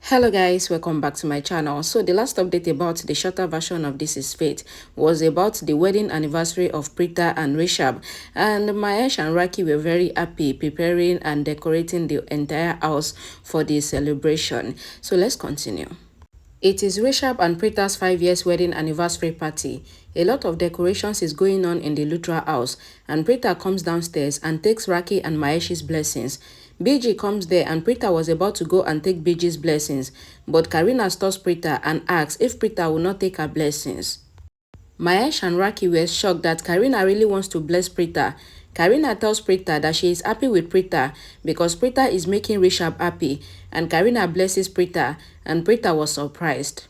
Hello guys, welcome back to my channel. So the last update about the shorter version of This Is Fate was about the wedding anniversary of Preeta and Rishab, and Mahesh and Raki were very happy preparing and decorating the entire house for the celebration. So let's continue. It is Rishab and Preeta's 5 years wedding anniversary party. A lot of decorations is going on in the Lutra house, and Preeta comes downstairs and takes Raki and Mahesh's blessings. Binge comes there and Preeta was about to go and take Binge's blessings, but Karina stops Preeta and asks if Preeta will not take her blessings. Mahesh and Raki were shocked that Karina really wants to bless Preeta. Karina tells Preeta that she is happy with Preeta because Preeta is making Rishab happy, and Karina blesses Preeta, and Preeta was surprised.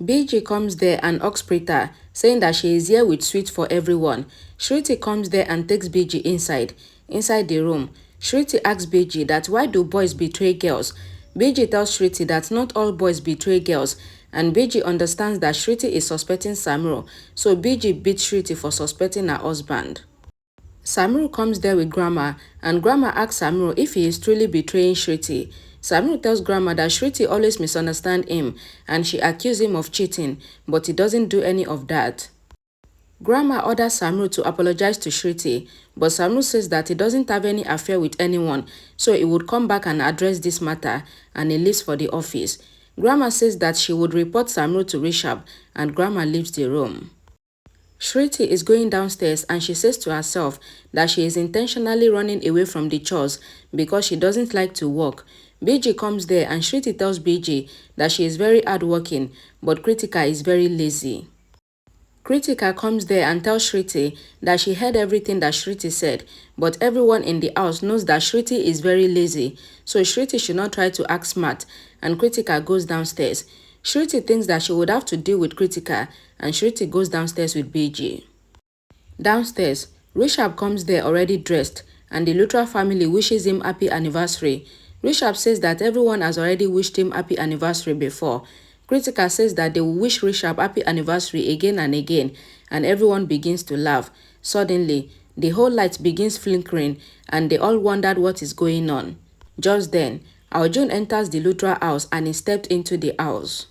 Binge comes there and asks Preeta, saying that she is here with sweets for everyone. Shruti comes there and takes Binge inside the room. Shruti asks Binge that why do boys betray girls? Binge tells Shruti that not all boys betray girls, and Binge understands that Shruti is suspecting Samru, so Binge beats Shruti for suspecting her husband. Samru comes there with Grandma, and Grandma asks Samru if he is truly betraying Shruti. Samru tells Grandma that Shruti always misunderstands him, and she accuses him of cheating, but he doesn't do any of that. Grandma orders Samru to apologize to Shruti, but Samru says that he doesn't have any affair with anyone, so he would come back and address this matter, and he leaves for the office. Grandma says that she would report Samru to Rishab, and Grandma leaves the room. Shruti is going downstairs and she says to herself that she is intentionally running away from the chores because she doesn't like to work. Binge comes there and Shruti tells Binge that she is very hardworking, but Kritika is very lazy. Kritika comes there and tells Shruti that she heard everything that Shruti said, but everyone in the house knows that Shruti is very lazy, so Shruti should not try to act smart, and Kritika goes downstairs. Shruti thinks that she would have to deal with Kritika, and Shruti goes downstairs with Binge. Downstairs, Rishab comes there already dressed, and the Lutra family wishes him happy anniversary. Rishab says that everyone has already wished him happy anniversary before. Kritika says that they will wish Rishab happy anniversary again and again, and everyone begins to laugh. Suddenly, the whole light begins flickering, and they all wondered what is going on. Just then, Arjun enters the Lutra house and he stepped into the house.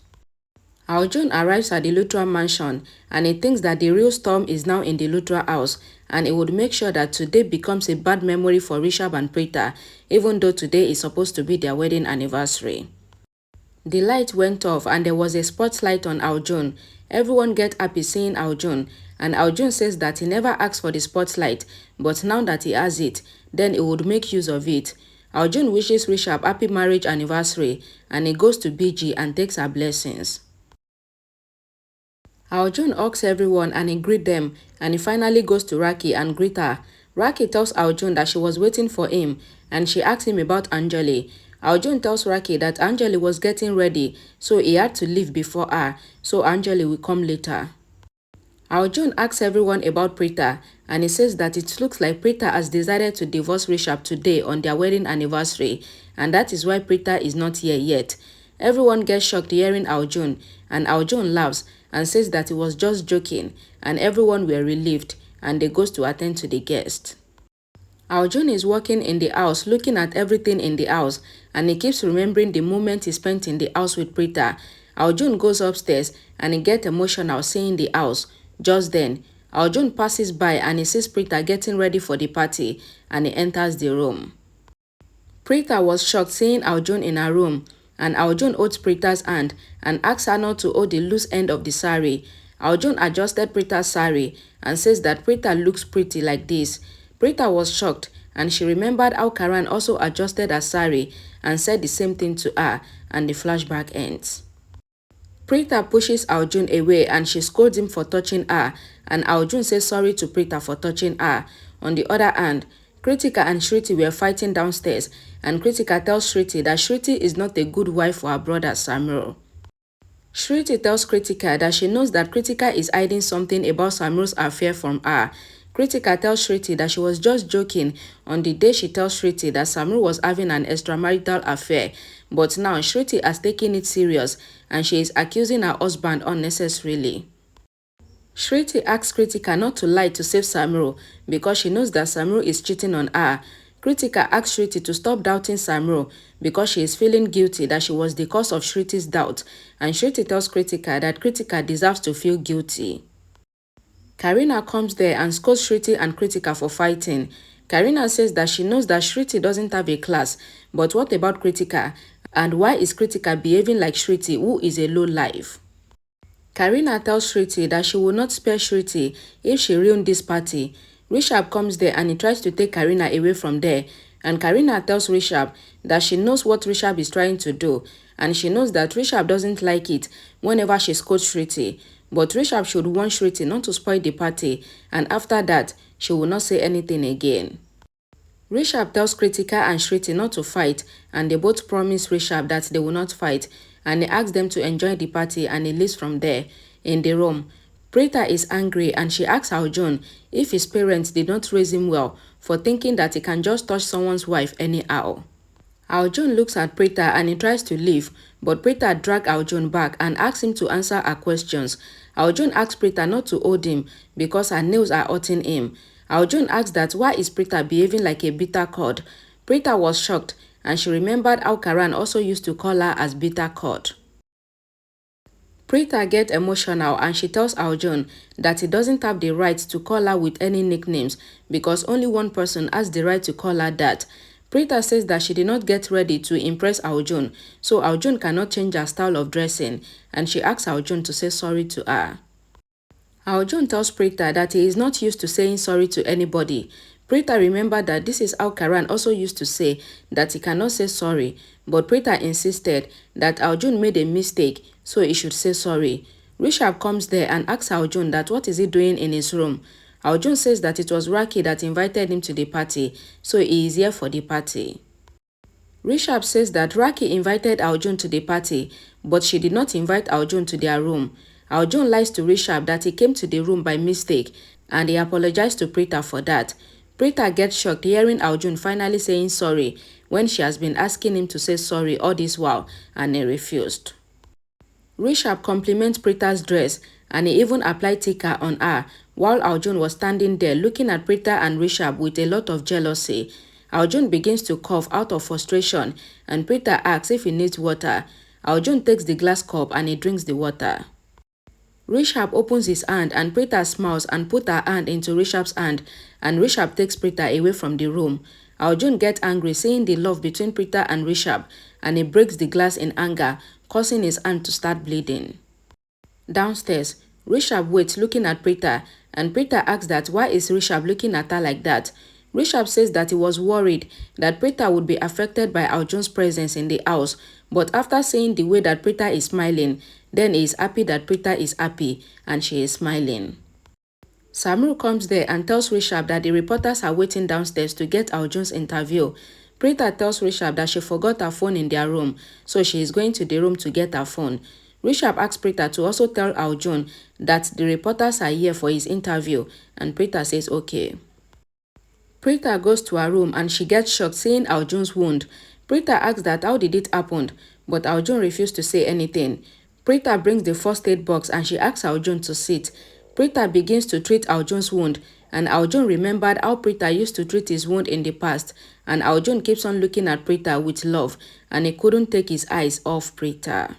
Arjun arrives at the Lutra mansion and he thinks that the real storm is now in the Lutra house, and he would make sure that today becomes a bad memory for Rishab and Preeta, even though today is supposed to be their wedding anniversary. The light went off and there was a spotlight on Arjun. Everyone get happy seeing Arjun, and Arjun says that he never asked for the spotlight, but now that he has it, then he would make use of it. Arjun wishes Rishab happy marriage anniversary, and he goes to Binge and takes her blessings. Arjun hugs everyone and he greets them, and he finally goes to Raki and greets her. Raki tells Arjun that she was waiting for him, and she asks him about Anjali. Arjun tells Raki that Anjali was getting ready, so he had to leave before her, so Anjali will come later. Arjun asks everyone about Preeta, and he says that it looks like Preeta has decided to divorce Rishab today on their wedding anniversary, and that is why Preeta is not here yet. Everyone gets shocked hearing Arjun, and Arjun laughs and says that he was just joking, and everyone were relieved, and they goes to attend to the guest. Arjun is walking in the house looking at everything in the house, and he keeps remembering the moment he spent in the house with Preeta. Arjun goes upstairs and he gets emotional seeing the house. Just then, Arjun passes by and he sees Preeta getting ready for the party, and he enters the room. Preeta was shocked seeing Arjun in her room, and Arjun holds Preeta's hand and asks her not to hold the loose end of the sari. Arjun adjusted Preeta's sari and says that Preeta looks pretty like this. Preeta was shocked, and she remembered how Karan also adjusted her sari and said the same thing to her, and the flashback ends. Preeta pushes Arjun away and she scolds him for touching her, and Arjun says sorry to Preeta for touching her. On the other hand, Kritika and Shruti were fighting downstairs, and Kritika tells Shruti that Shruti is not a good wife for her brother Samru. Shruti tells Kritika that she knows that Kritika is hiding something about Samru's affair from her. Kritika tells Shruti that she was just joking on the day she tells Shruti that Samru was having an extramarital affair, but now Shruti has taken it serious and she is accusing her husband unnecessarily. Shruti asks Kritika not to lie to save Samru because she knows that Samru is cheating on her. Kritika asks Shriti to stop doubting Samro because she is feeling guilty that she was the cause of Shriti's doubt, and Shriti tells Kritika that Kritika deserves to feel guilty. Karina comes there and scolds Shriti and Kritika for fighting. Karina says that she knows that Shriti doesn't have a class, but what about Kritika? And why is Kritika behaving like Shriti, who is a low life? Karina tells Shriti that she will not spare Shriti if she ruined this party. Rishab comes there and he tries to take Karina away from there. And Karina tells Rishab that she knows what Rishab is trying to do. And she knows that Rishab doesn't like it whenever she scolds Shriti. But Rishab should warn Shriti not to spoil the party. And after that, she will not say anything again. Rishab tells Kritika and Shriti not to fight, and they both promise Rishab that they will not fight, and he asks them to enjoy the party and he leaves from there. In the room, Preeta is angry and she asks Arjun if his parents did not raise him well for thinking that he can just touch someone's wife anyhow. Arjun looks at Preeta and he tries to leave, but Preeta drags Arjun back and asks him to answer her questions. Arjun asks Preeta not to hold him because her nails are hurting him. Arjun asks that why is Preeta behaving like a bitter cord. Preeta was shocked and she remembered how Karan also used to call her as bitter cord. Preeta gets emotional and she tells Arjun that he doesn't have the right to call her with any nicknames because only one person has the right to call her that. Preeta says that she did not get ready to impress Arjun, so Arjun cannot change her style of dressing, and she asks Arjun to say sorry to her. Arjun tells Preeta that he is not used to saying sorry to anybody. Preeta remembered that this is how Karan also used to say that he cannot say sorry, but Preeta insisted that Arjun made a mistake, so he should say sorry. Rishab comes there and asks Arjun that what is he doing in his room. Arjun says that it was Raki that invited him to the party, so he is here for the party. Rishab says that Raki invited Arjun to the party, but she did not invite Arjun to their room. Arjun lies to Rishab that he came to the room by mistake, and he apologized to Preeta for that. Preeta gets shocked hearing Arjun finally saying sorry when she has been asking him to say sorry all this while, and he refused. Rishab compliments Preeta's dress and he even applied tikka on her while Arjun was standing there looking at Preeta and Rishab with a lot of jealousy. Arjun begins to cough out of frustration and Preeta asks if he needs water. Arjun takes the glass cup and he drinks the water. Rishab opens his hand and Preeta smiles and puts her hand into Rishab's hand, and Rishab takes Preeta away from the room. Arjun gets angry seeing the love between Preeta and Rishab and he breaks the glass in anger, causing his hand to start bleeding. Downstairs, Rishab waits looking at Preeta and Preeta asks that why is Rishab looking at her like that. Rishab says that he was worried that Preeta would be affected by Arjun's presence in the house, but after seeing the way that Preeta is smiling, then he is happy that Preeta is happy and she is smiling. Samru comes there and tells Rishab that the reporters are waiting downstairs to get Arjun's interview. Preeta tells Rishab that she forgot her phone in their room, so she is going to the room to get her phone. Rishab asks Preeta to also tell Arjun that the reporters are here for his interview, and Preeta says okay. Preeta goes to her room and she gets shocked seeing Arjun's wound. Preeta asks that how did it happen, but Arjun refused to say anything. Preeta brings the first aid box and she asks Arjun to sit. Preeta begins to treat Arjun's wound, and Arjun remembered how Preeta used to treat his wound in the past, and Arjun keeps on looking at Preeta with love and he couldn't take his eyes off Preeta.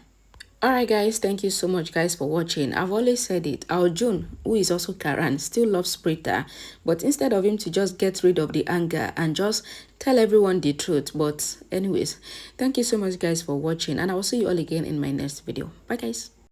Alright guys, thank you so much guys for watching. I've always said it, Arjun, who is also Karan, still loves Preeta, but instead of him to just get rid of the anger and just tell everyone the truth. But anyways, thank you so much guys for watching, and I will see you all again in my next video. Bye guys.